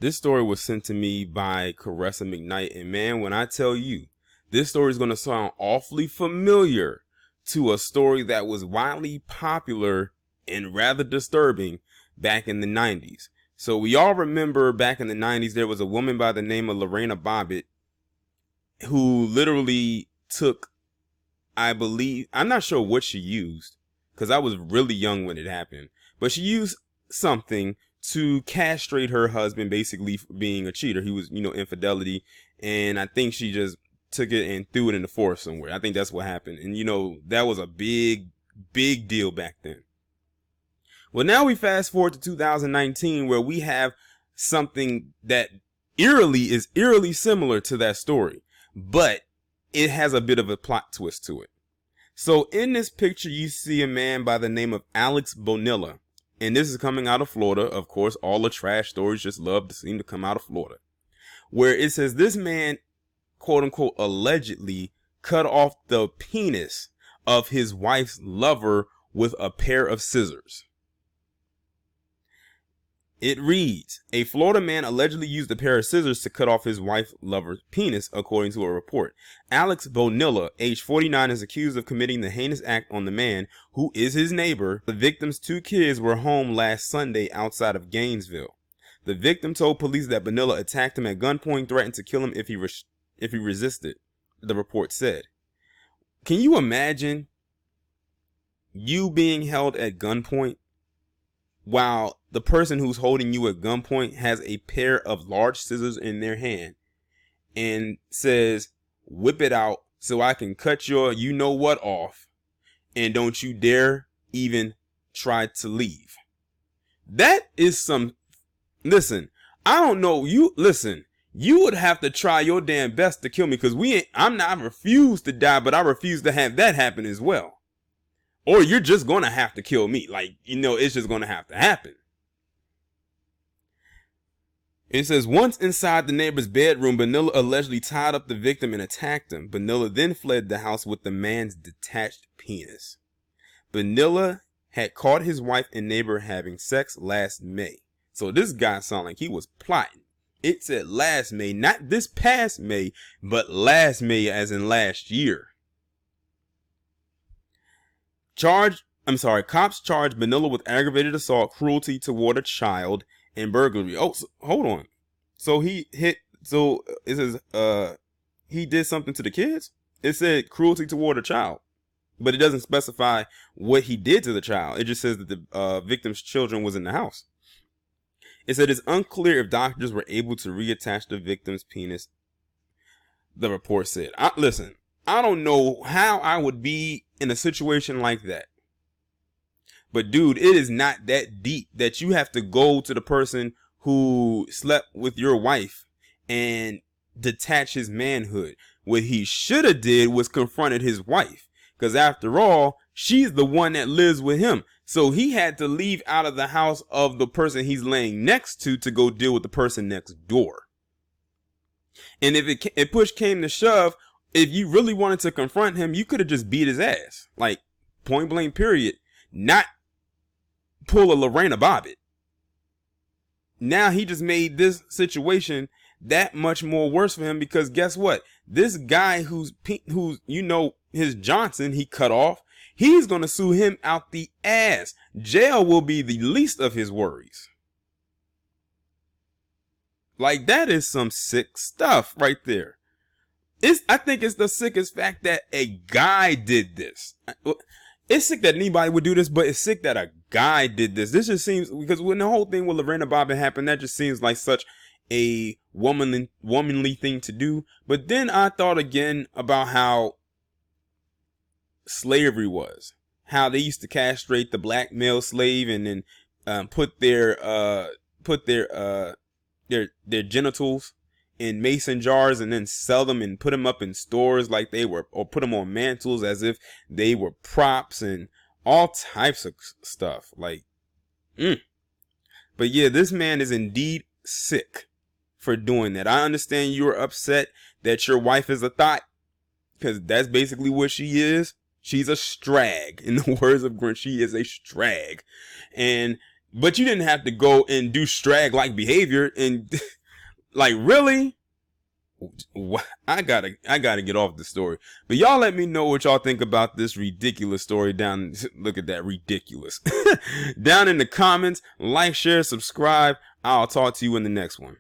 This story was sent to me by Caressa McKnight, and man, when I tell you, this story is going to sound awfully familiar to a story that was widely popular and rather disturbing back in the 90s. So we all remember back in the 90s, there was a woman by the name of Lorena Bobbitt who literally took, I believe, I'm not sure what she used because I was really young when it happened, but she used something to castrate her husband, basically for being a cheater. He was, infidelity. And I think she just took it and threw it in the forest somewhere. I think that's what happened. And, that was a big, big deal back then. Well, now we fast forward to 2019, where we have something that is eerily similar to that story, but it has a bit of a plot twist to it. So in this picture, you see a man by the name of Alex Bonilla. And this is coming out of Florida. Of course, all the trash stories just love to seem to come out of Florida, where it says this man, quote unquote, allegedly cut off the penis of his wife's lover with a pair of scissors. It reads, a Florida man allegedly used a pair of scissors to cut off his wife's lover's penis, according to a report. Alex Bonilla, age 49, is accused of committing the heinous act on the man, who is his neighbor. The victim's 2 kids were home last Sunday outside of Gainesville. The victim told police that Bonilla attacked him at gunpoint, threatened to kill him if he resisted, the report said. Can you imagine you being held at gunpoint while the person who's holding you at gunpoint has a pair of large scissors in their hand and says, whip it out so I can cut your you-know-what off, and don't you dare even try to leave? That is some... Listen, I don't know. You would have to try your damn best to kill me, because I refuse to die, but I refuse to have that happen as well. Or you're just going to have to kill me. It's just going to have to happen. It says, once inside the neighbor's bedroom, Bonilla allegedly tied up the victim and attacked him. Bonilla then fled the house with the man's detached penis. Bonilla had caught his wife and neighbor having sex last May. So this guy sounded like he was plotting. It said last May, not this past May, but last May as in last year. Cops charged Bonilla with aggravated assault, cruelty toward a child, and burglary. Oh, hold on. So it says, he did something to the kids? It said cruelty toward a child, but it doesn't specify what he did to the child. It just says that the victim's children was in the house. It said it's unclear if doctors were able to reattach the victim's penis, the report said. I don't know how I would be in a situation like that. But dude, it is not that deep that you have to go to the person who slept with your wife and detach his manhood. What he should have did was confronted his wife, because after all, she's the one that lives with him. So he had to leave out of the house of the person he's laying next to go deal with the person next door. And if push came to shove, if you really wanted to confront him, you could have just beat his ass. Like, point blank, period. Not pull a Lorena Bobbitt. Now he just made this situation that much more worse for him, because guess what? This guy who's his Johnson he cut off, he's going to sue him out the ass. Jail will be the least of his worries. Like, that is some sick stuff right there. I think it's the sickest fact that a guy did this. It's sick that anybody would do this, but it's sick that a guy did this. This just seems, because when the whole thing with Lorena Bobbitt happened, that just seems like such a womanly thing to do. But then I thought again about how slavery was, how they used to castrate the black male slave and then put their genitals in mason jars and then sell them and put them up in stores like they were, or put them on mantles as if they were props and all types of stuff. But yeah, this man is indeed sick for doing that. I understand you're upset that your wife is a thought, because that's basically what she is. She's a strag. In the words of Grunt, she is a strag. And But you didn't have to go and do strag-like behavior and like, really? I gotta get off the story. But y'all let me know what y'all think about this ridiculous story down. Look at that, ridiculous. Down in the comments. Like, share, subscribe. I'll talk to you in the next one.